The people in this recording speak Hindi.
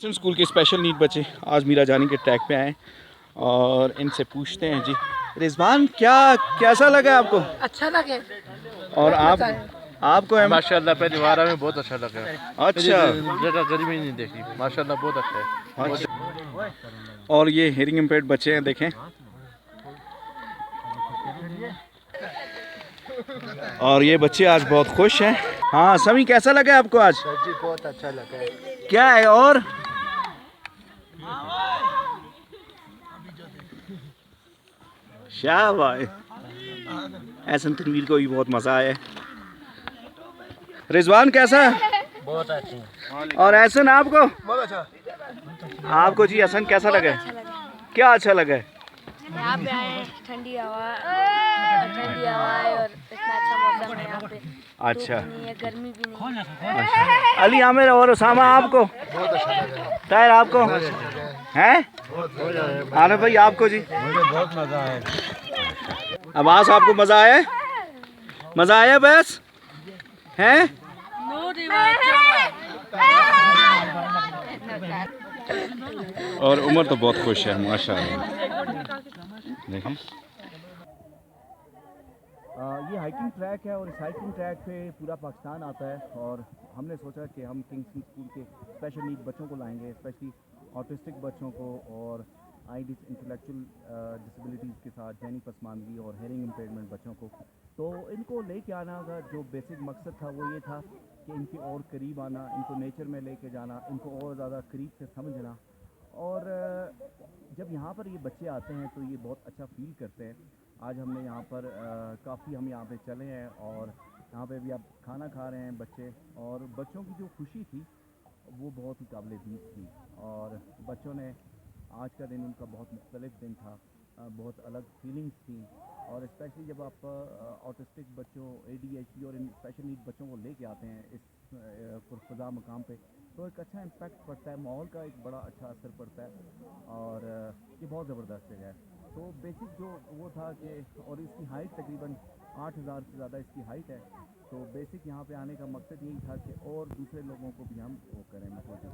स्कूल के स्पेशल नीड बच्चे आज मीरा जानी के ट्रैक पे आए और इनसे पूछते हैं जी रिजवान क्या कैसा लगा आपको? अच्छा लगे। और आपको माशाल्लाह पहली बार हमें बहुत अच्छा लगा। अच्छा जगह गर्मी नहीं देखी, माशाल्लाह बहुत अच्छा है। अच्छा। और ये हियरिंग इम्पेयर्ड बच्चे हैं, देखें। और ये बच्चे आज बहुत खुश हैं। हाँ समी कैसा लगा आपको आज? जी बहुत अच्छा लगा है। क्या है और शाह भाई एहसन तनवीर को भी बहुत मज़ा आया। रिजवान कैसा? बहुत अच्छा। और एहसन आपको? बहुत अच्छा। आपको जी हसन कैसा लगा? क्या अच्छा लगा? यहाँ पे आए, ठंडी हवा है और इतना अच्छा मौसम है यहाँ पे। अच्छा। धूप नहीं है, गर्मी भी नहीं है। अच्छा। अली आमिर और उसामा आपको? बहुत अच्छा लगा। ताहिर आपको? हैं? आने भाई आपको जी? मुझे बहुत मजा आया। अब्बास आपको मज़ा आया? मज़ा आया बस? हैं? और उमर तो बहुत खुश है माशाल्लाह। देखें ये हाइकिंग ट्रैक है और इस हाइकिंग ट्रैक पे पूरा पाकिस्तान आता है और हमने सोचा कि हम किंग्स स्कूल के स्पेशल नीड बच्चों को लाएंगे, स्पेशली ऑटिस्टिक बच्चों को और आई इंटेलेक्चुअल डिसेबिलिटीज़ के साथ जहनी पसमानदगी और हेयरिंग इम्पेयरमेंट बच्चों को। तो इनको लेके आना का जो बेसिक मकसद था वो ये था कि इनके और करीब आना, इनको नेचर में लेके जाना, इनको और ज़्यादा करीब से समझना। और जब यहाँ पर ये बच्चे आते हैं तो ये बहुत अच्छा फील करते हैं। आज हमने यहाँ पर काफ़ी हम यहाँ पे चले हैं और यहाँ पे भी आप खाना खा रहे हैं बच्चे, और बच्चों की जो खुशी थी वो बहुत ही काबिल दीद थी। और बच्चों ने आज का दिन उनका बहुत मुख्तलिफ दिन था, बहुत अलग फीलिंग्स थी। और स्पेशली जब आप ऑटिस्टिक बच्चों, ADHD और इन स्पेशल नीड बच्चों को लेके आते हैं इस पुरफ़ज़ा मकाम पे तो एक अच्छा इम्पैक्ट पड़ता है, माहौल का एक बड़ा अच्छा असर पड़ता है और ये बहुत ज़बरदस्त जगह है। तो बेसिक जो वो था कि, और इसकी हाइट तकरीबन 8000 से ज़्यादा इसकी हाइट है। तो बेसिक यहाँ पे आने का मकसद यही था कि और दूसरे लोगों को भी हम वो करें, मतलब